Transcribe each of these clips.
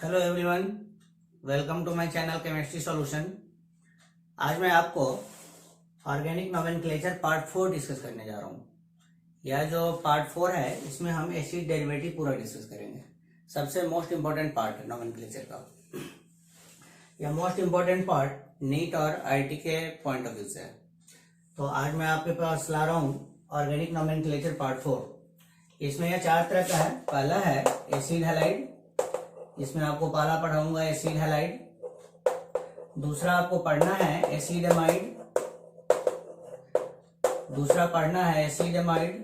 Hello everyone, welcome to my channel chemistry solution. आज मैं आपको ऑर्गेनिक नोमेनक्लेचर पार्ट 4 डिस्कस करने जा रहा हूँ। यह जो पार्ट 4 है इसमें हम एसिड डेरिवेटिव पूरा डिस्कस करेंगे। सबसे मोस्ट इम्पोर्टेंट पार्ट है नोमेनक्लेचर का। यह मोस्ट इम्पोर्टेंट पार्ट नीट और आईटी के पॉइंट ऑफ व्यू से है। तो आज मैं आपके पास ला रहा हूँ ऑर्गेनिक नोमेनक्लेचर पार्ट 4। इसमें यह 4 तरह का है। पहला है एसिड हैलाइड, इसमें आपको पहला पढ़ाऊंगा एसिड हैलाइड। दूसरा आपको पढ़ना है एसिड एमाइड, दूसरा पढ़ना है एसिड एमाइड।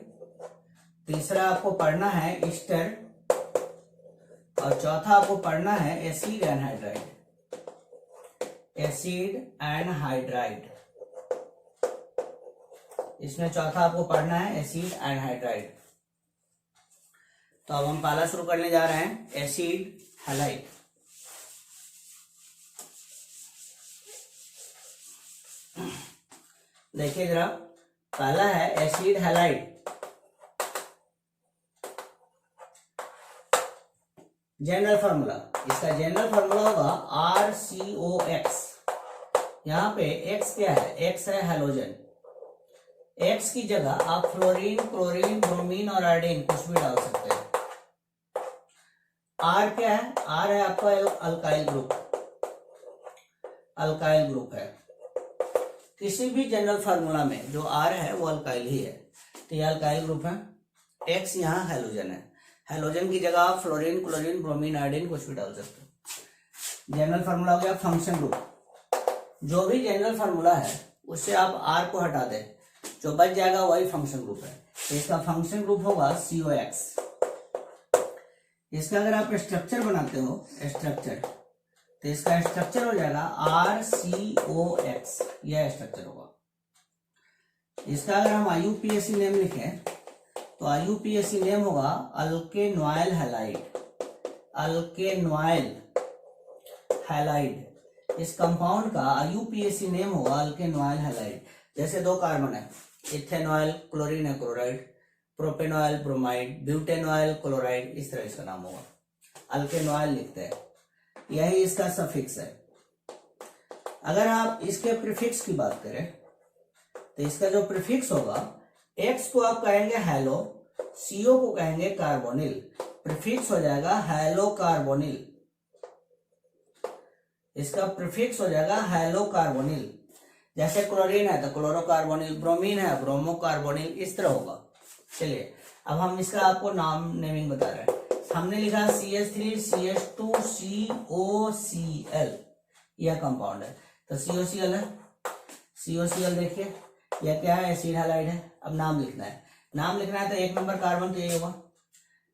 तीसरा आपको पढ़ना है ईस्टर और चौथा आपको पढ़ना है एसिड एनहाइड्राइड। एसिड एनहाइड्राइड, इसमें चौथा आपको पढ़ना है एसिड एनहाइड्राइड। तो अब हम पहला शुरू करने जा रहे हैं एसिड हैलाइड। देखिए जरा, पहला है एसिड हैलाइड। जनरल फार्मूला, इसका जनरल फार्मूला होगा RCOX। यहाँ पे X क्या है? X है हैलोजन। X की जगह आप फ्लोरीन, क्लोरीन, ब्रोमीन और आयोडीन कुछ भी डाल सकते हैं। R क्या है? R है आपका अल्काइल ग्रुप। अल्काइल ग्रुप है। किसी भी जनरल फार्मूला में जो R है वो अल्काइल ही है, तो ये अल्काइल ग्रुप है। X यहाँ हैलोजन है। हैलोजन की जगह आप फ्लोरीन, क्लोरीन, ब्रोमीन, आयोडीन कुछ भी डाल सकते हो। जनरल फार्मूला हो गया फंक्शन ग्रुप। जो भी जनरल फार्मूला है उससे आप R को हटा दें, जो बच जाएगा वही फंक्शन ग्रुप है। तो इसका फंक्शन ग्रुप होगा COX। इसका अगर आप स्ट्रक्चर बनाते हो स्ट्रक्चर, तो इसका स्ट्रक्चर हो जाएगा RCOX। यह स्ट्रक्चर होगा। इसका अगर हम IUPAC नेम लिखें तो IUPAC नेम होगा अल्केनॉइल हैलाइड। अल्केनॉइल हैलाइड, इस कंपाउंड का IUPAC नेम होगा अल्केनॉइल हैलाइड। जैसे दो कार्बन है, इथेनॉइल क्लोरीन है क्लोराइड, प्रोपेनॉइल ब्रोमाइड, ब्यूटेनॉइल क्लोराइड, इस तरह इसका नाम होगा। अल्केनॉइल लिखते हैं, यही इसका सफिक्स है। अगर आप इसके प्रीफिक्स की बात करें तो इसका जो प्रीफिक्स होगा, X को आप कहेंगे हैलो, CO को कहेंगे कार्बोनिल। प्रीफिक्स हो जाएगा हैलो कार्बोनिल। इसका प्रीफिक्स हो जाएगा हैलो कार्बोनिल। जैसे क्लोरीन है तो क्लोरोकार्बोनिल, ब्रोमीन है ब्रोमोकार्बोनिल, इस तरह होगा। चलिए अब हम इसका आपको नाम नेमिंग बता रहे हैं। हमने लिखा CH3 CH2 COCl, यह कंपाउंड है। तो COCl है। COCl देखिए यह क्या है? एसिड हैलाइड है। अब नाम लिखना है। नाम लिखना है तो 1 नंबर कार्बन तो यही होगा,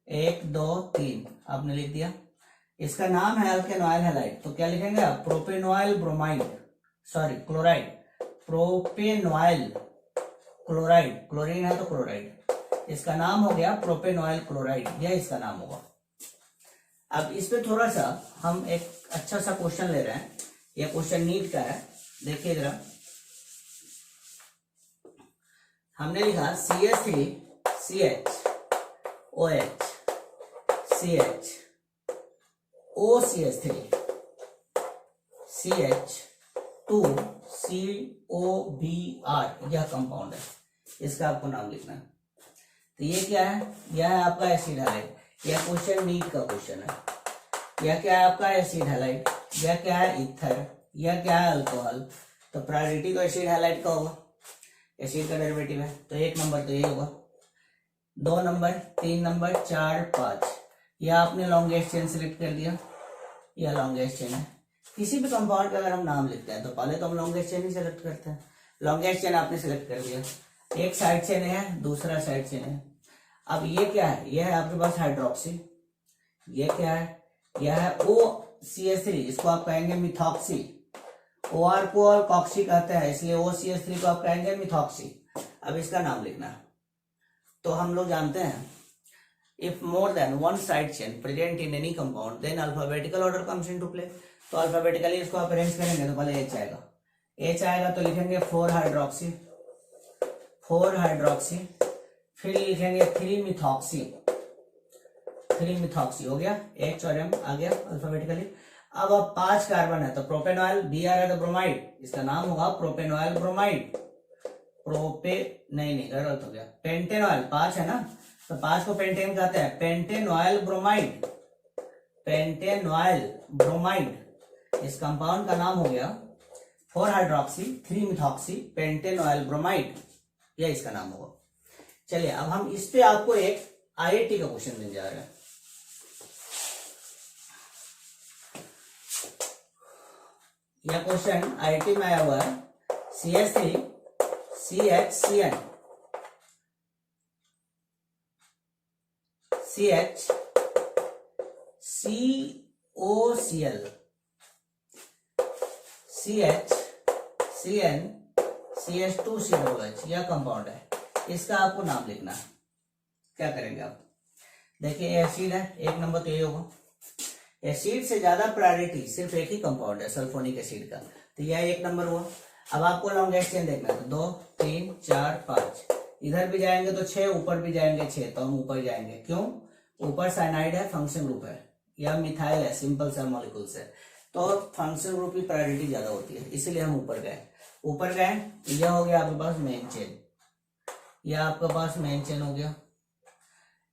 1 2 3 आपने लिख दिया। इसका नाम है अल्केनॉइल हैलाइड, तो क्या लिखेंगे आप? Propanoyl bromide, sorry chloride, propanoyl chloride. Chlorine है तो क्लोराइड। इसका नाम हो गया प्रोपेनॉइल क्लोराइड, यह इसका नाम होगा। अब इस पे थोड़ा सा हम एक अच्छा सा क्वेश्चन ले रहे हैं। यह क्वेश्चन नीट का है। देखिए जरा, हमने लिखा CH3 CH OH CH OCH3 CH2 COBr, यह कंपाउंड है। इसका आपको नाम लिखना है। तो ये क्या है? यह है आपका एसिड हैलाइड। यह क्वेश्चन नीट का क्वेश्चन है। यह क्या है आपका? Acid halide. यह क्या है? ईथर। यह क्या है? अल्कोहल। तो प्रायोरिटी तो एसिड हैलाइड का होगा, एसिड का डेरिवेटिव है। तो 1 नंबर तो यही होगा, 2 नंबर, 3 नंबर, 4 5। यह आपने लॉन्गेस्ट चेन सिलेक्ट कर दिया, यह लॉन्गेस्ट चेन है। किसी भी कंपाउंड का अगर हम नाम लिखते हैं तो पहले तो हम लॉन्गेस्ट चेन ही सिलेक्ट करते हैं। लॉन्गेस्ट चेन आपने सिलेक्ट कर दिया। एक साइड चेन है, दूसरा साइड चेन है। अब ये क्या है? यह है आपके पास हाइड्रोक्सी। ये क्या है? यह है OCH3, इसको आप कहेंगे मिथॉक्सी। OR को और कॉक्सी कहते हैं, इसलिए OCH3 को आप कहेंगे मिथॉक्सी। अब इसका नाम लिखना है। तो हम लोग जानते हैं, if more than one side chain present in any compound then alphabetical order comes into play. तो अल्फाबेटिकली इसको आप अरेंज करेंगे तो पहले H आएगा। H आएगा तो लिखेंगे 4 हाइड्रोक्सी, 4 हाइड्रोक्सी। फिर लिखेंगे 3 मिथॉक्सी, 3 मिथॉक्सी हो गया, H और M आ गया अल्फाबेटिकली। अब 5 कार्बन है तो प्रोपेनॉइल, बी आ रहा है तो ब्रोमाइड, इसका नाम होगा प्रोपेनॉइल ब्रोमाइड। नहीं गलत हो गया, पेंटेनॉइल, 5 है ना, तो 5 को पेंटेन कहते हैं, पेंटेनॉइल ब्रोमाइड, पेंटेनॉइल ब्रोमाइड। इस कंपाउंड का नाम हो गया 4 हाइड्रोक्सी 3 मिथॉक्सी पेंटेनॉइल ब्रोमाइड, यह इसका नाम होगा। चलिए अब हम इस पे आपको एक IIT का क्वेश्चन देने जा रहे हैं। यह क्वेश्चन IIT में आया हुआ है, CH3 CHCN CH COCl CH CN CH2COOH, यह कंपाउंड है, इसका आपको नाम लिखना है। क्या करेंगे आप, देखिए एसिड है, एक नंबर तो ये होगा। एसिड से ज्यादा प्रायोरिटी सिर्फ एक ही कंपाउंड है सल्फोनिक एसिड का, तो यह 1 नंबर हुआ। अब आपको लॉन्गेस्ट चेन देखना है, तो 2 3 4 5, इधर भी जाएंगे तो 6, ऊपर भी जाएंगे 6, तो हम ऊपर जाएंगे। क्यों? ऊपर साइनाइड है, फंक्शन ग्रुप है, या मिथाइल है, सिंपल सा मॉलिक्यूल से, तो फंक्शन ग्रुप की प्रायोरिटी ज्यादा होती है, इसलिए हम ऊपर गए। ऊपर गए, यह हो गया आपके पास मेन चेन, यह आपके पास मेन चेन हो गया।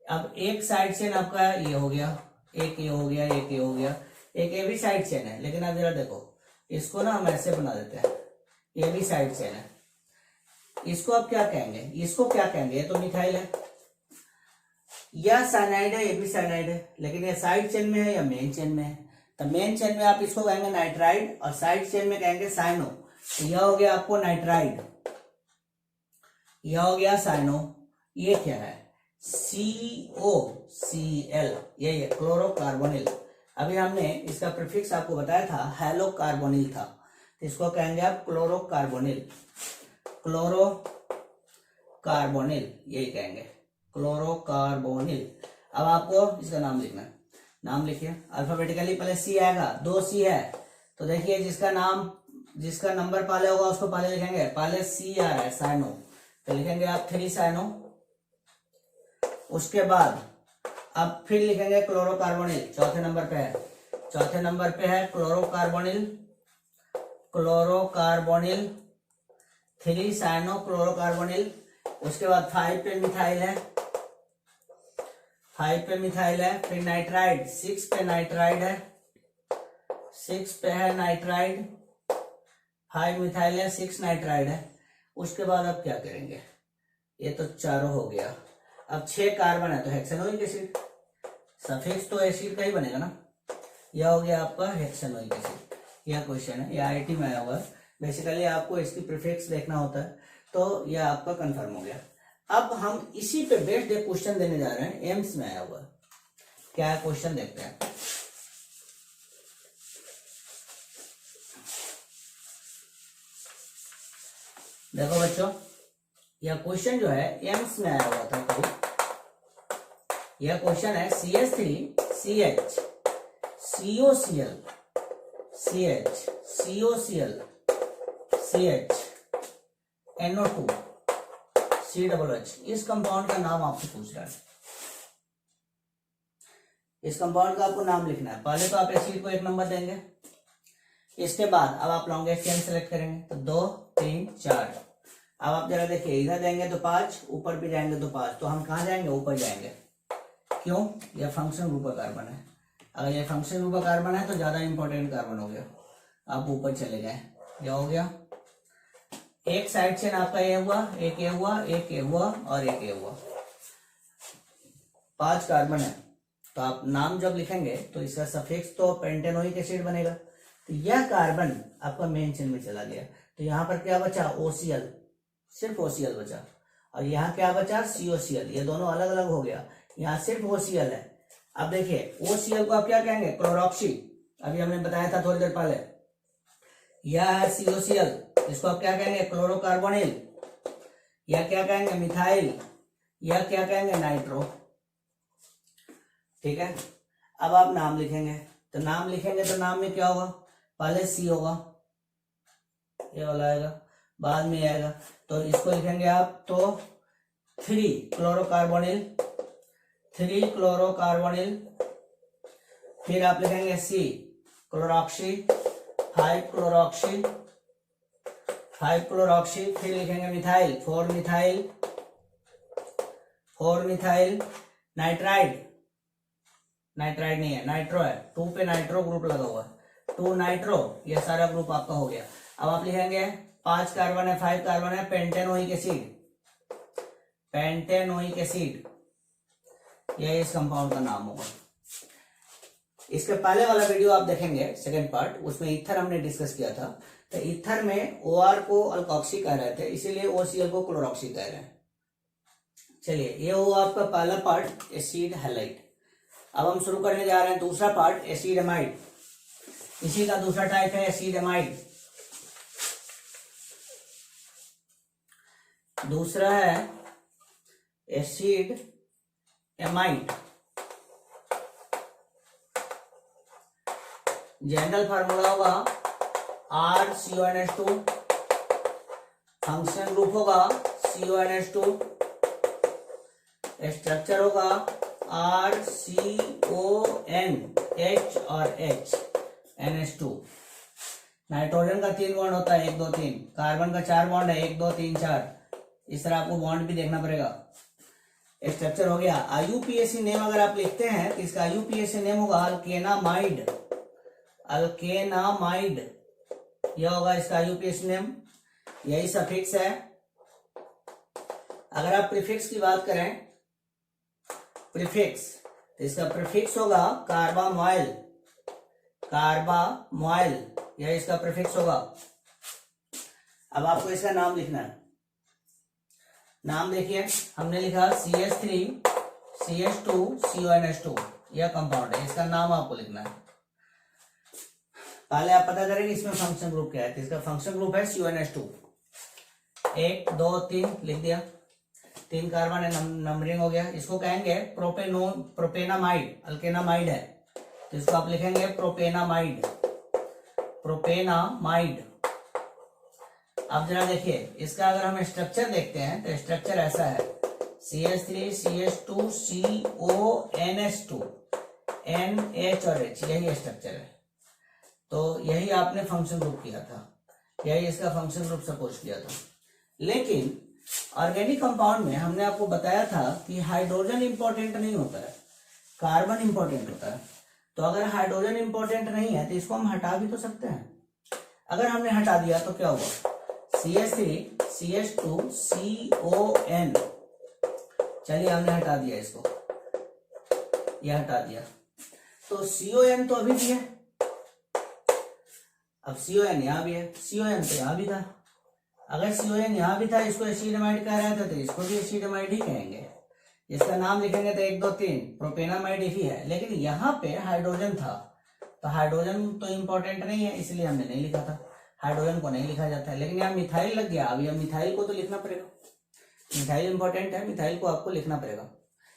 अब एक साइड चेन आपका ये हो गया, एक ये हो गया, एक ये हो गया, एक ये भी साइड चेन है। लेकिन अब जरा देखो, इसको ना हम ऐसे बना देते हैं, ये भी साइड चेन है, इसको आप क्या कहेंगे, इसको क्या कहेंगे, ये तो मिथाइल है, यह साइनाइड है, ये भी साइनाइड है, लेकिन ये साइड चेन में है या मेन चेन में है। तो मेन चेन में आप इसको कहेंगे नाइट्राइड और साइड चेन में कहेंगे साइनो। तो यह हो गया आपको नाइट्राइड, यह हो गया साइनो, ये क्या है COCl, ये क्लोरोकार्बोनिल। अभी हमने इसका प्रीफिक्स आपको बताया था, हेलोकार्बोनिल था, तो इसको कहेंगे आप क्लोरोकार्बोनिल, क्लोरोकार्बोनिल यही कहेंगे, क्लोरोकार्बोनिल। अब आपको इसका नाम लिखना है, नाम लिखिए अल्फाबेटिकली, पहले C आएगा, 2 C है, तो देखिए जिसका नंबर पहले होगा उसको पहले लिखेंगे, पहले C आ रहा है साइनो, तो लिखेंगे आप 3 साइनो। उसके बाद अब फिर लिखेंगे क्लोरोकार्बोनिल, चौथे नंबर पे है, चौथे नंबर पे है क्लोरोकार्बोनिल, क्लोरोकार्बोनिल 3 साइनो क्लोरोकार्बोनिल। उसके बाद 5 पे मिथाइल है, 5 पे मिथाइल है, फिर नाइट्राइड 6 पे नाइट्राइड है, 6 पे है नाइट्राइड, 5 मिथाइल है, 6 नाइट्राइड है। उसके बाद अब क्या करेंगे, ये तो चारों हो गया। अब 6 कार्बन है तो हेक्सेनोइक एसिड, सफिक्स तो एसिड का ही बनेगा ना, यह हो गया आपका हेक्सेनोइक एसिड। यह क्वेश्चन है, यह IIT में आया हुआ है, बेसिकली आपको इसकी प्रीफिक्स देखना होता है, तो यह आपका कंफर्म हो गया। अब हम इसी पे बेस्ड एक क्वेश्चन देने जा रहे हैं, एम्स में आया हुआ है। क्या है क्वेश्चन, देखते हैं। देखो बच्चों, यह क्वेश्चन जो है एम्स में आया हुआ था कोई, यह क्वेश्चन है CH3 CH COCl CH COCl CH NO2 COOH, इस कंपाउंड का नाम आपसे पूछ रहा है। इस कंपाउंड का आपको नाम लिखना है। पहले तो आप एसिड को 1 नंबर देंगे, इसके बाद अब आप लॉन्गेस्ट चेन सेलेक्ट करेंगे, तो 2 3 4। अब आप जरा देखिए, इधर देंगे तो 5, ऊपर भी जाएंगे तो 5, तो हम कहाँ जाएंगे, ऊपर जाएंगे। क्यों? यह फंक्शन ग्रुप का कार्बन है, अगर ये फंक्शन ग्रुप का कार्बन है तो ज्यादा इंपॉर्टेंट कार्बन हो गया, आप ऊपर चले गए। यह हो गया एक साइड चेन आपका, ये हुआ, एक ये हुआ, एक ये हुआ और एक ये हुआ, 5 कार्बन है। तो आप नाम जब लिखेंगे तो इसका सफिक्स तो पेंटेनोइक एसिड बनेगा, तो यह कार्बन आपका मेन चेन में चला गया। तो यहाँ पर क्या बचा, OCl, सिर्फ OCl बचा, और यहाँ क्या बचा, COCl, ये दोनों अलग अलग हो गया, यहाँ सिर्फ OCl है। अब देखिए OCl को आप क्या कहेंगे, क्लोरोक्सी, अभी हमने बताया था थोड़ी देर पहले। यह है COCl, इसको आप क्या कहेंगे, क्लोरोकार्बोनिल, या क्या कहेंगे, मिथाइल, या क्या कहेंगे, नाइट्रो। ठीक है, अब आप नाम लिखेंगे, तो नाम लिखेंगे तो नाम में क्या होगा, पहले C होगा, ये वाला आएगा, बाद में आएगा, तो इसको लिखेंगे आप तो 3 क्लोरोकार्बोनिल 3 क्लोरोकार्बोनिल, फिर आप लिखेंगे C क्लोरॉक्सी, 5 क्लोरॉक्सी, 5 क्लोरॉक्सी, फिर लिखेंगे methyl, 4 methyl, 4 methyl, nitride, nitride नहीं है, नाइट्रो है, 2 पे नाइट्रो ग्रुप लगा हुआ है, 2 नाइट्रो, ये सारा ग्रुप आपका हो गया। अब आप लिखेंगे 5 कार्बन है, 5 कार्बन है, पेंटेनोइक एसिड, पेंटेनोइक एसिड, यह इस कंपाउंड का नाम होगा। इसके पहले वाला वीडियो आप देखेंगे सेकंड पार्ट, उसमें ईथर हमने डिस्कस किया था। तो ईथर में OR को अल्कोक्सी कह रहे थे, इसीलिए OCl को क्लोरॉक्सी कह रहे हैं। चलिए, ये हुआ आपका पहला पार्ट एसिड हैलाइड। अब हम शुरू करने जा रहे हैं दूसरा पार्ट एसिड एमाइड। इसी का दूसरा टाइप है एसिड एमाइड। दूसरा है एसिड एमाइड। जनरल फार्मूला होगा RCONH2, फंक्शन ग्रुप होगा CONH2, स्ट्रक्चर होगा RCON, H और H, NH2। नाइट्रोजन का 3 बॉन्ड होता है, 1 2 3, कार्बन का 4 बॉन्ड है, 1 2 3 4। इस तरह आपको बॉन्ड भी देखना पड़ेगा। स्ट्रक्चर हो गया। IUPAC नेम अगर आप लिखते हैं तो इसका IUPAC नेम होगा अल्केनामाइड, अल्केनामाइड, यह होगा इसका IUPAC नेम। यही सफिक्स है। अगर आप प्रीफिक्स की बात करें, प्रीफिक्स, तो इसका प्रीफिक्स होगा कार्बामोइल, कार्बामोइल, यह इसका प्रीफिक्स होगा। अब आपको इसका नाम लिखना है। नाम देखिए, हमने लिखा CH3 CH2 CONH2, यह कंपाउंड है। इसका नाम आपको लिखना है। पहले आप पता करेंगे इसमें फंक्शन ग्रुप क्या है। तो इसका फंक्शन ग्रुप है CONH2। 1 2 3 लिख दिया, 3 कार्बन है, नंबरिंग हो गया। इसको कहेंगे प्रोपेनामाइड, अल्केनामाइड है तो इसको आप लिखेंगे प्रोपेनामाइड, प्रोपेनामाइड। अब जरा देखिए, इसका अगर हम स्ट्रक्चर देखते हैं तो स्ट्रक्चर ऐसा है CH3 CH2 CONH2 NH और H, यही स्ट्रक्चर है। तो यही आपने फंक्शन ग्रुप किया था, यही इसका फंक्शन ग्रुप सपोज किया था। लेकिन ऑर्गेनिक कंपाउंड में हमने आपको बताया था कि हाइड्रोजन इंपॉर्टेंट नहीं होता है, कार्बन इंपॉर्टेंट होता है। तो अगर हाइड्रोजन इंपॉर्टेंट नहीं है तो इसको हम हटा भी तो सकते हैं। अगर हमने हटा दिया तो क्या हुआ, CH3 CH2 CON, चलिए हमने हटा दिया इसको, यह हटा दिया। तो CON तो अभी भी है, अब CON यहां भी है, CON तो यहां भी था। अगर CON यहां भी था, इसको एसिडमाइड कह रहे थे तो इसको भी एसिडमाइड ही कहेंगे। इसका नाम लिखेंगे तो 1 2 3 प्रोपेनामाइड ही है। लेकिन यहाँ पे हाइड्रोजन था, तो हाइड्रोजन तो इंपॉर्टेंट नहीं है, इसलिए हमने नहीं लिखा था। हाइड्रोजन को नहीं लिखा जाता है। लेकिन यहाँ मिथाइल लग गया, अब यह मिथाइल को तो लिखना पड़ेगा। मिथाइल इंपॉर्टेंट है, मिथाइल को आपको लिखना पड़ेगा।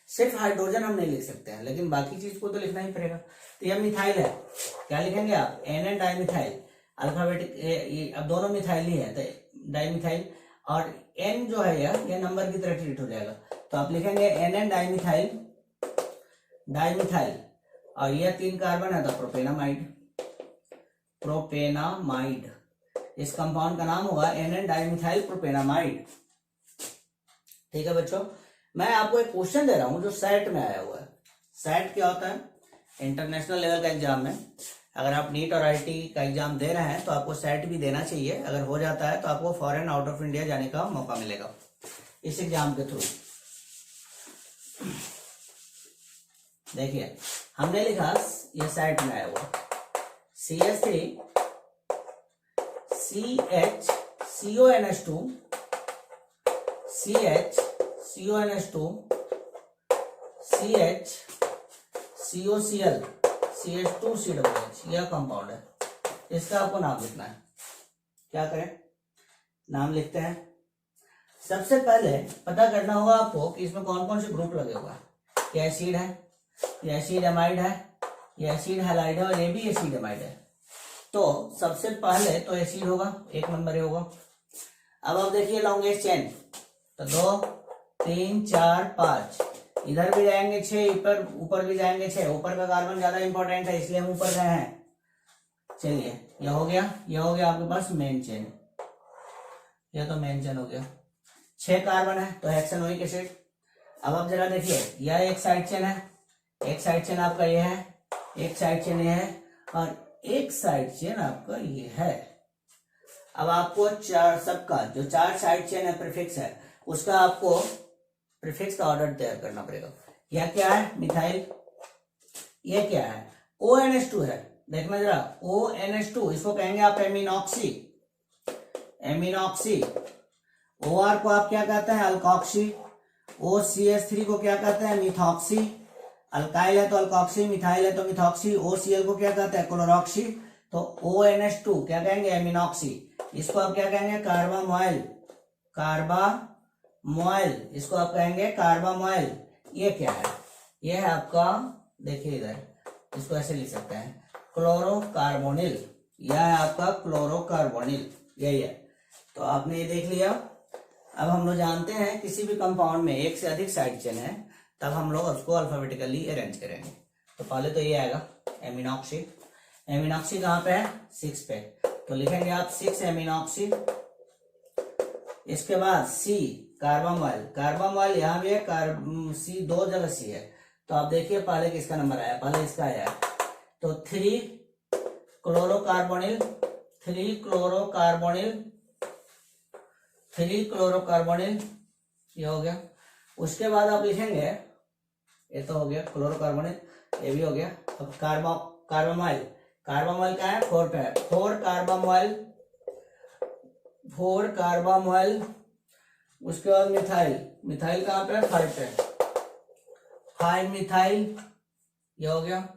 सिर्फ हाइड्रोजन हम नहीं लिख सकते हैं, लेकिन बाकी चीज को तो लिखना ही पड़ेगा। तो यह मिथाइल है, क्या लिखेंगे आप, NN डाइमिथाइल। अल्फाबेटिक, अब दोनों मिथाइल ही है तो डाइमिथाइल, और N जो है यह नंबर की तरह ट्रीट हो जाएगा। तो आप लिखेंगे NN डाइमिथाइल, डाइमिथाइल, और यह 3 कार्बन है तो प्रोपेनामाइड, प्रोपेनामाइड। इस कंपाउंड का नाम होगा NN डाइमिथाइल प्रोपेनामाइड। ठीक है बच्चों, मैं आपको एक क्वेश्चन दे रहा हूं जो सेट में आया हुआ है। सेट क्या होता है, इंटरनेशनल लेवल का एग्जाम में अगर आप नीट और IIT का एग्जाम दे रहे हैं तो आपको सेट भी देना चाहिए। अगर हो जाता है तो आपको फॉरेन आउट ऑफ इंडिया जाने का मौका मिलेगा इस एग्जाम के थ्रू। देखिए, हमने लिखा, ये सेट में आया हुआ CH3 CH CONH2 CH CONH2 CH COCl CH2COOH, यह कंपाउंड है। इसका आपको नाम लिखना है। क्या करें, नाम लिखते हैं। सबसे पहले पता करना होगा आपको कि इसमें कौन कौन से ग्रुप लगे हुए हैं। ये एसिड है, ये एसिड एमाइड है, ये एसिड हैलाइड है, और ये भी एसिड एमाइड है। तो सबसे पहले तो एसिड होगा, 1 नंबर होगा। अब आप देखिए लॉन्गेस्ट चेन, तो 2 3 4 5, इधर भी जाएंगे 6, ऊपर ऊपर भी जाएंगे 6। ऊपर का कार्बन ज्यादा इंपॉर्टेंट है इसलिए हम ऊपर गए हैं। चलिए यह हो गया, यह हो गया आपके पास मेन चेन, यह तो मेन चेन हो गया। 6 कार्बन है तो हेक्सेनोइक एसिड। अब आप जरा देखिए, यह एक साइड चेन है, एक साइड चेन आपका ये है, एक साइड चेन ये है, और एक साइड चेन आपका ये है। अब आपको चार सबका जो 4 साइड चेन है प्रीफिक्स है, उसका आपको प्रीफिक्स का ऑर्डर तैयार करना पड़ेगा। यह क्या है? मिथाइल। ये क्या है? ONH2 है। देखना जरा, ONH2 इसको कहेंगे आप एमिनॉक्सी। एमिनॉक्सी। OR को आप क्या कहते हैं? अल्कोक्सी। OCH3 को क्या कहते हैं? मिथॉक्सी। अल्काइल है तो अल्कोक्सी, मिथाइल है तो मिथॉक्सी। OCl को क्या कहते हैं? क्लोरोक्सी। तो ONH2 क्या कहेंगे? एमिनॉक्सी। इसको आप क्या कहेंगे? कार्बामोइल। कार्बामोइल, इसको आप कहेंगे कार्बामोइल। ये क्या है? ये है आपका, देखिए इधर, इसको ऐसे लिख सकते हैं क्लोरोकार्बोनिल। यह है आपका क्लोरोकार्बोनिल, यही है। तो आपने ये देख लिया। अब हम लोग जानते हैं किसी भी कंपाउंड में एक से अधिक साइड चेन है तब हम लोग उसको अल्फाबेटिकली अरेंज करेंगे। तो पहले तो ये आएगा एमिनॉक्सी। एमिनॉक्सी कहाँ पे है? 6 पे, तो लिखेंगे आप 6 एमिनॉक्सी। इसके बाद C कार्बामोइल। कार्बामोइल यहाँ भी है, C 2 जगह C है। तो आप देखिए पहले किसका नंबर आया? पहले इसका आया, तो 3 क्लोरोकार्बोनिल, 3 क्लोरोकार्बोनिल, 3 क्लोरोकार्बोनिल, ये हो गया। उसके बाद आप लिखेंगे, ये तो हो गया क्लोरोकार्बोनिल, ये भी हो गया। अब कार्बामोइल। कार्बामोइल का है 4 पे है, 4 कार्बामोइल, 4 कार्बामोइल। उसके बाद मिथाइल। मिथाइल कहाँ पे है? 5 पे, 5 मिथाइल, ये हो गया।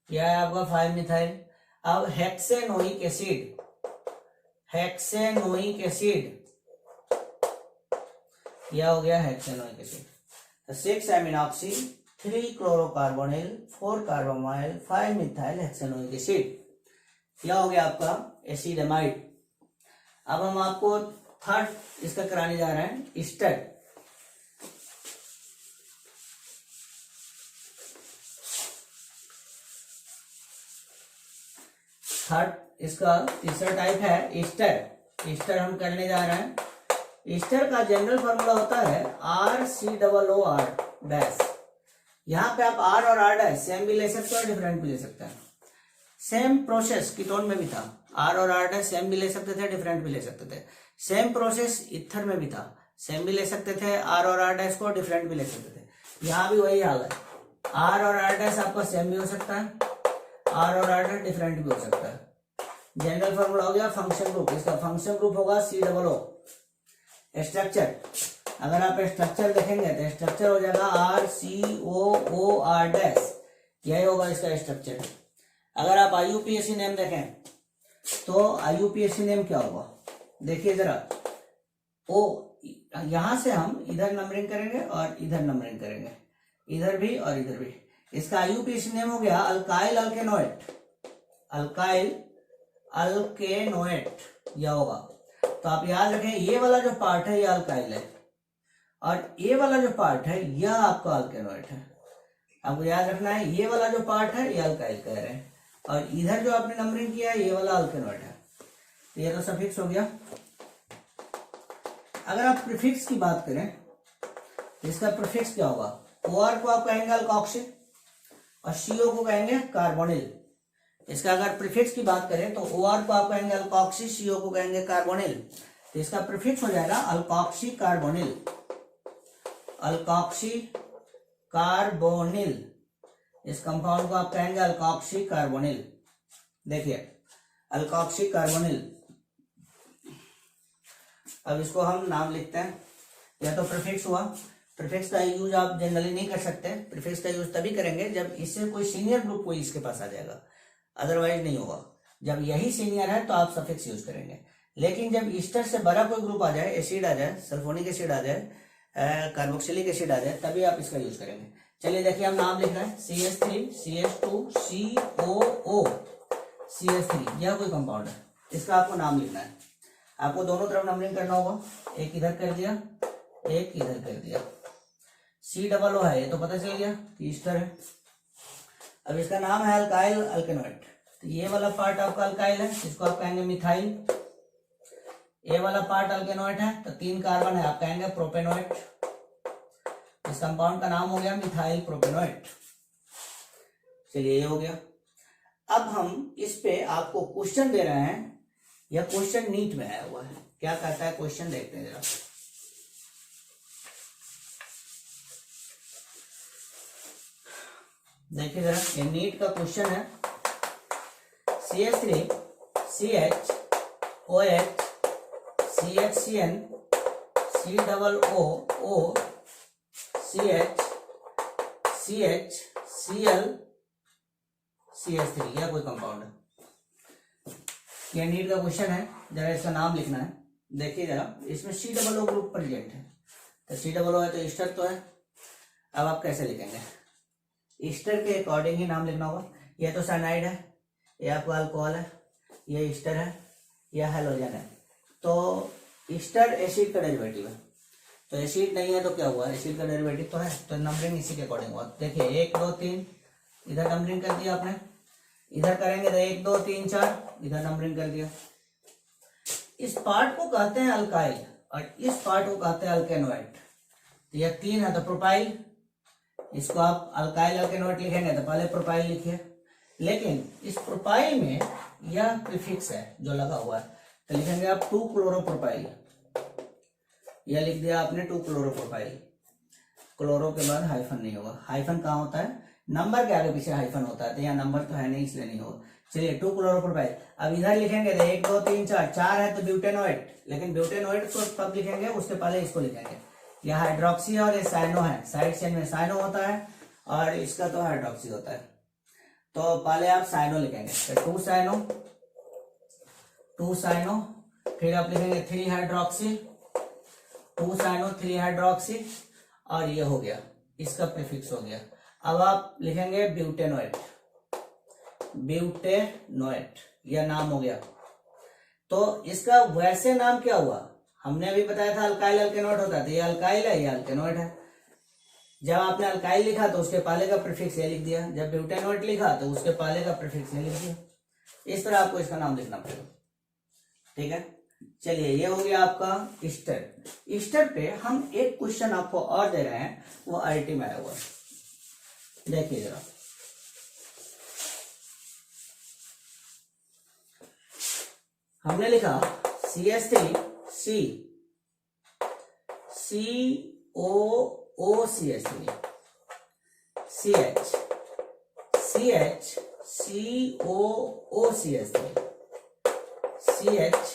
यह है आपका 5 मिथाइल। अब हेक्सेनोइक एसिड। हेक्सेनोइक एसिड, यह हो गया हेक्सेनोइक एसिड। तो 6 एमिनॉक्सी, 3 क्लोरोकार्बोनिल, 4 कार्बामोइल, 5 मिथाइल हेक्सेनोइक एसिड। यह हो गया आपका एसिडमाइड। अब हम आपको थर्ड इसका कराने जा रहे हैं, ईस्टर। थर्ड इसका तीसरा टाइप है ईस्टर। ईस्टर हम करने जा रहे हैं। ईस्टर का जनरल फॉर्मूला होता है RCOOR डैश। यहाँ पे आप R और R डैश सेम भी ले सकते हो और डिफरेंट भी ले सकते हैं। सेम प्रोसेस कीटोन में भी था, R और R डैश सेम भी ले सकते थे, डिफरेंट भी ले सकते थे। सेम प्रोसेस ईथर में भी था, सेम भी ले सकते थे R और R डैश को, डिफरेंट भी ले सकते थे। यहाँ भी वही हाल है, R और R डैश आपका सेम भी हो सकता है, R और R डैश डिफरेंट भी हो सकता है। जनरल फॉर्मूला हो गया फंक्शन ग्रुप। इसका फंक्शन ग्रुप होगा COO। स्ट्रक्चर, अगर आप स्ट्रक्चर देखेंगे तो स्ट्रक्चर हो जाएगा RCOOR डैश, यही होगा इसका स्ट्रक्चर। अगर आप IUPAC नेम देखें तो IUPAC नेम क्या होगा? देखिए जरा, ओ यहां से हम इधर नंबरिंग करेंगे और इधर नंबरिंग करेंगे, इधर भी और इधर भी। इसका IUPAC नेम हो गया अल्काइल अल्केनोएट। अल्काइल अल्केनोएट यह होगा। तो आप याद रखें, ये वाला जो पार्ट है ये अल्काइल है और ये वाला जो पार्ट है यह आपका अल्केनोएट है। आपको याद रखना है, ये वाला जो पार्ट है ये अल्काइल कह रहे हैं और इधर जो आपने नंबरिंग किया है ये वाला अल्केनोएट है। तो ये तो सफिक्स हो गया। अगर आप प्रीफिक्स की बात करें तो इसका प्रीफिक्स क्या होगा? OR को आप कहेंगे अल्कोक्सी और CO को कहेंगे कार्बोनिल। इसका अगर प्रीफिक्स की बात करें तो OR को आप कहेंगे अल्कोक्सी, CO को कहेंगे कार्बोनिल। तो इसका प्रीफिक्स हो जाएगा अल्कोक्सी कार्बोनिल। अल्कोक्सी कार्बोनिल, इस कंपाउंड को आप कहेंगे अल्कोक्सी कार्बोनिल। देखिए अल्कोक्सी कार्बोनिल। अब इसको हम नाम लिखते हैं, या तो प्रीफिक्स हुआ। प्रीफिक्स का यूज आप जनरली नहीं कर सकते। प्रीफिक्स का यूज तभी करेंगे जब इससे कोई सीनियर ग्रुप कोई इसके पास आ जाएगा, अदरवाइज नहीं होगा। जब यही सीनियर है तो आप सफिक्स यूज करेंगे। लेकिन जब ईस्टर से बड़ा कोई ग्रुप आ जाए, एसिड आ जाए, सल्फोनिक एसिड आ जाए, कार्बोक्सिलिक एसिड आ जाए, तभी आप इसका यूज करेंगे। चलिए देखिए हम नाम लिख रहे हैं CH3 CH2 COO CH3, यह कोई कंपाउंड है, इसका आपको नाम लिखना है। आपको दोनों तरफ नंबरिंग करना होगा, एक इधर कर दिया, एक इधर कर दिया। COO है, ये तो पता चल गया कि ईस्टर है। अब इसका नाम है अल्काइल अल्केनॉइड, तो ये वाला पार्ट आपका अल्काइल है, इसको आप कहेंगे मिथाइल। ये वाला पार्ट अल्केनॉइड है, तो 3 कार्बन है, आप कहेंगे प्रोपेनॉइड। इस कंपाउंड का नाम हो गया मिथाइल प्रोपेनॉइड। चलिए ये हो गया। अब हम इस पे आपको क्वेश्चन दे रहे हैं, यह क्वेश्चन नीट में आया हुआ है, क्या कहता है क्वेश्चन, देखते हैं जरा। देखिए जरा, ये नीट का क्वेश्चन है। CH3 CH OH CHCN COO CH CH Cl CH3, यह कोई कंपाउंड है। यह नीट का क्वेश्चन है, जरा इसका नाम लिखना है। देखिए जरा, इसमें COO ग्रुप प्रेजेंट है, तो COO है तो ईस्टर तो है। अब आप कैसे लिखेंगे, ईस्टर के अकॉर्डिंग ही नाम लिखना होगा। यह तो साइनाइड है, यह आपका अल्कोहल है, यह ईस्टर है, यह हेलोजन है। तो ईस्टर एसिड का डेरिवेटिव है, तो एसिड नहीं है तो क्या हुआ, एसिड का डेरिवेटिव तो है, तो नंबरिंग इसी के अकॉर्डिंग हुआ। देखिए 1 2 3 इधर नंबरिंग कर दिया आपने, इधर करेंगे तो 1 2 3 4 इधर नंबरिंग कर दिया। इस पार्ट को कहते हैं अल्काइल और इस पार्ट को कहते हैं अल्केनॉइड। तो यह 3 है तो प्रोपाइल, इसको आप अल्काइल अल्केनॉइड लिखेंगे तो पहले प्रोपाइल लिखिए। लेकिन इस प्रोपाइल में यह प्रीफिक्स है जो लगा हुआ है, तो लिखेंगे आप 2 क्लोरोप्रोपाइल। यह लिख दिया आपने 2 क्लोरोप्रोपाइल। क्लोरो के बाद हाइफन नहीं होगा, हाइफन कहाँ होता है, नंबर के आगे पीछे हाइफन होता है, तो यहाँ नंबर तो है नहीं इसलिए नहीं होगा। चलिए 2 क्लोरोप्रोपाइल। अब इधर लिखेंगे तो 1 2 3 4 4 है तो ब्यूटेनॉइड, लेकिन ब्यूटेनॉइड को तब लिखेंगे उसके पहले इसको लिखेंगे। यह हाइड्रोक्सी और ये साइनो है, साइड चेन में साइनो होता है और इसका तो हाइड्रोक्सी होता है, तो पहले आप साइनो लिखेंगे, तो 2 साइनो, फिर आप लिखेंगे 3 हाइड्रोक्सी, 2 साइनो 3 हाइड्रोक्सी, और ये हो गया, इसका प्रीफिक्स हो गया। अब आप लिखेंगे ब्यूटेनॉइड, ब्यूटेनॉइड यह नाम हो गया। तो इसका वैसे नाम क्या हुआ, हमने अभी बताया था अल्काइल अल्केनॉइड होता है, तो ये अल्काइल है, ये अल्केनॉइड है। जब आपने अल्काइल लिखा तो उसके पहले का प्रीफिक्स ये लिख दिया, जब ब्यूटेनॉइड लिखा तो उसके पहले का प्रीफिक्स ये लिख दिया। इस तरह आपको इसका नाम लिखना पड़ेगा, ठीक है। चलिए ये हो गया आपका ईस्टर। ईस्टर पे हम एक क्वेश्चन आपको और दे रहे हैं, वो आईटी में आया हुआ है, देखिए जरा। हमने लिखा CH3 COO CH3 CH COO CH3 CH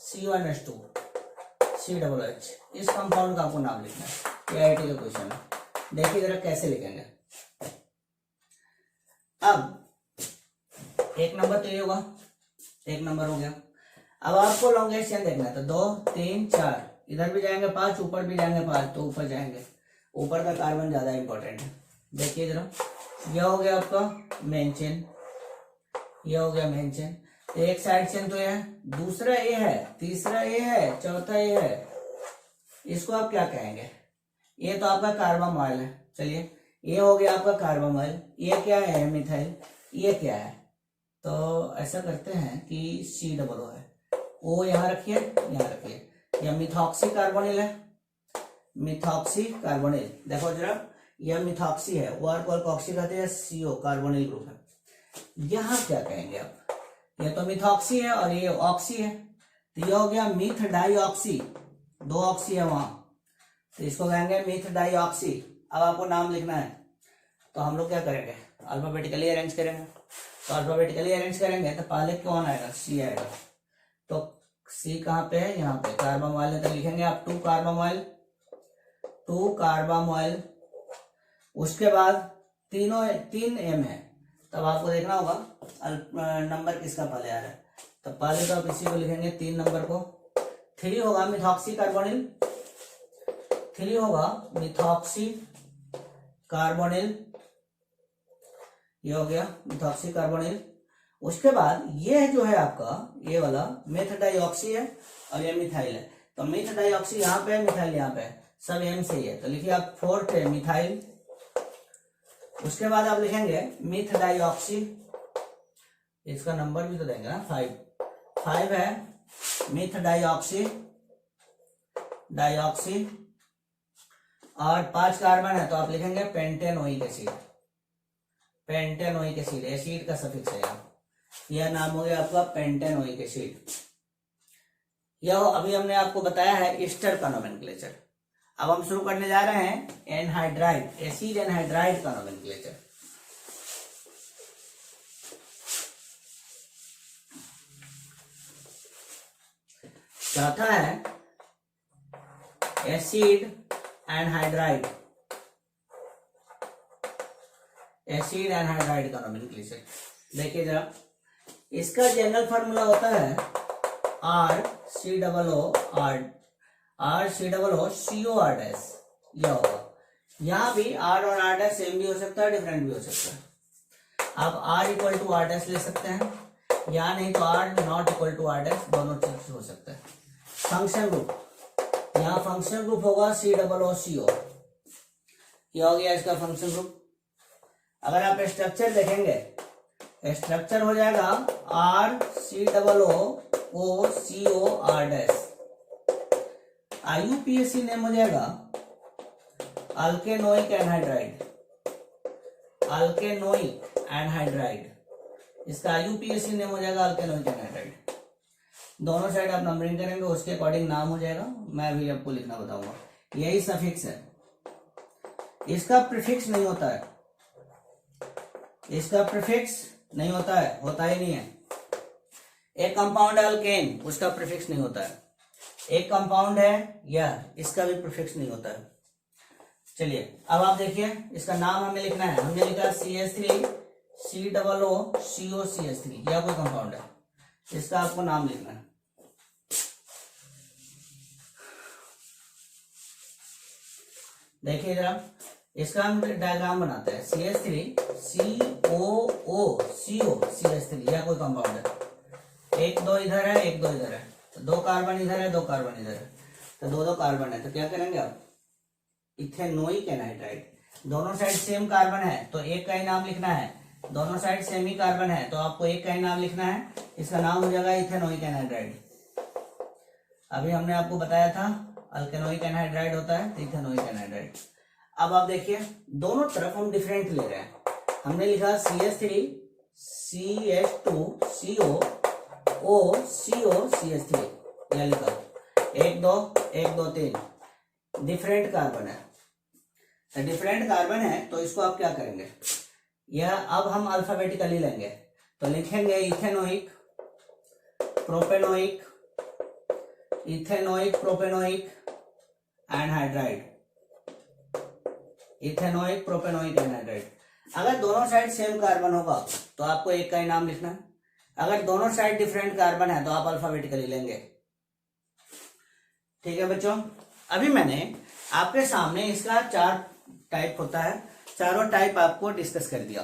C1H2 COOH, इस कंपाउंड का आपको नाम लिखना है। ये आईटी का क्वेश्चन है, देखिए जरा कैसे लिखेंगे। अब 1 नंबर तो ये होगा, 1 नंबर हो गया। अब आपको लॉन्गेस्ट चेन देखना है, तो 2 3 4 इधर भी जाएंगे 5, ऊपर भी जाएंगे 5, तो ऊपर जाएंगे, ऊपर का कार्बन ज्यादा इंपॉर्टेंट है। देखिए जरा, यह हो गया आपका मेन चेन, यह हो गया मेन चेन। एक साइड चेन तो ये है, दूसरा ये है, तीसरा ये है, चौथा ये है, इसको आप क्या कहेंगे, ये तो आपका कार्बामॉइल है। चलिए ये हो गया आपका कार्बामॉइल, ये क्या है मिथाइल, ये क्या है, तो ऐसा करते हैं कि COO है, ओ यहाँ रखिए, यहाँ रखिए, यह मिथॉक्सी कार्बोनिल है, मिथॉक्सी कार्बोनिल। देखो जरा, यह मिथॉक्सी है, वो अल्कोक्सी कहते हैं, CO कार्बोनिल ग्रुप है। यहाँ क्या कहेंगे आप, ये तो मिथॉक्सी है और ये ऑक्सी है, तो ये हो गया मिथ डाइऑक्सी, 2 ऑक्सी है वहां, तो इसको कहेंगे मिथ डाइऑक्सी। अब आपको नाम लिखना है, तो हम लोग क्या करेंगे, अल्फाबेटिकली अरेंज करेंगे। तो अल्फाबेटिकली अरेंज करेंगे तो पहले कौन आएगा, C आएगा, तो C कहाँ पे है, यहाँ पे कार्बामॉइल है, तो लिखेंगे आप 2 कार्बामॉइल। उसके बाद 3 M है, तब आपको देखना होगा नंबर किसका पहले आ रहा है, तो पहले तो आप इसी को लिखेंगे 3 नंबर को। 3 होगा मिथॉक्सी कार्बोनिल, 3 होगा मिथॉक्सी कार्बोनिल, ये हो गया मिथॉक्सी कार्बोनिल। उसके बाद ये जो है आपका ये वाला मेथ डाइऑक्सी है और ये मिथाइल है, तो मेथ डाइऑक्सी यहाँ पे है, मिथाइल यहाँ पे है, सब एम से ही है, तो लिखिए आप 4th है मिथाइल। उसके बाद आप लिखेंगे मिथ डाइऑक्सी, इसका नंबर भी तो देंगे ना, 5 है मिथ डाइऑक्सी और 5 कार्बन है तो आप लिखेंगे pentanoic acid. Pentanoic acid acid का सफिक्स है यह नाम हो गया आपका पेंटेनोइक एसिड। यह अभी हमने आपको बताया है ईस्टर का नोमेनक्लेचर। अब हम शुरू करने जा रहे हैं एनहाइड्राइड, एसिड एनहाइड्राइड का नोमेनक्लेचर। चौथा है एसिड एनहाइड्राइड, एसिड एनहाइड्राइड का नोमेनक्लेचर। देखिए जरा, इसका जनरल फार्मूला होता है RCOO डैश, यह होगा। यहाँ भी R और R डैश सेम भी हो सकता है, डिफरेंट भी हो सकता है। आप R equal to R dash ले सकते हैं, या नहीं तो R not equal to R dash, दोनों चीज हो सकता है। फंक्शन ग्रुप, यहाँ फंक्शन ग्रुप होगा COO, यह हो गया इसका फंक्शन ग्रुप। अगर आप स्ट्रक्चर देखेंगे, स्ट्रक्चर हो जाएगा RCOO डैश। IUPAC नेम हो जाएगा अल्केनोइक एनहाइड्राइड, अल्केनोइक एनहाइड्राइड। इसका IUPAC नेम हो जाएगा अल्केनोइक एनहाइड्राइड। दोनों साइड आप नंबरिंग करेंगे, उसके अकॉर्डिंग नाम हो जाएगा। मैं अभी आपको लिखना बताऊंगा। यही सफिक्स है, इसका प्रीफिक्स नहीं होता है, इसका प्रीफिक्स नहीं होता है, होता ही नहीं है। एक कंपाउंड है अल्केन, उसका प्रीफिक्स नहीं होता है। एक कंपाउंड है यह, इसका भी प्रीफिक्स नहीं होता है। चलिए अब आप देखिए, इसका नाम हमें लिखना है। हमने लिखा CH3 COOCH3, यह कोई कंपाउंड है, इसका आपको नाम लिखना है। देखिए जरा, इसका हम डायग्राम बनाते हैं। CH3 COOCH3, यह कोई कंपाउंड है। 1 2 इधर है, 1 2 इधर है, तो 2 कार्बन इधर है, 2 कार्बन इधर है, तो 2 कार्बन है। तो क्या करेंगे आप, इथेनोइक एनहाइड्राइड। दोनों साइड सेम कार्बन है तो एक का ही नाम लिखना है, दोनों साइड सेम ही कार्बन है तो आपको एक का ही नाम लिखना है। इसका नाम हो जाएगा इथेनोइक एनहाइड्राइड। अभी हमने आपको बताया था अल्केनोइक एनहाइड्राइड होता है, तो इथेनोइक एनहाइड्राइड। अब आप देखिए, दोनों तरफ हम डिफरेंट ले रहे हैं। हमने लिखा CH3 CH2COOCH3, यह लिखा 1 2 1 2 3, डिफरेंट कार्बन है। तो डिफरेंट कार्बन है तो इसको आप क्या करेंगे, यह अब हम अल्फाबेटिकली लेंगे। तो लिखेंगे ethanoic propanoic, ethanoic propanoic anhydride, ethanoic propanoic anhydride. अगर दोनों साइड सेम कार्बन होगा तो आपको एक का ही नाम लिखना है। अगर दोनों साइड डिफरेंट कार्बन है तो आप अल्फाबेटिकली लेंगे। ठीक है बच्चों, अभी मैंने आपके सामने इसका 4 टाइप होता है, चारों टाइप आपको डिस्कस कर दिया।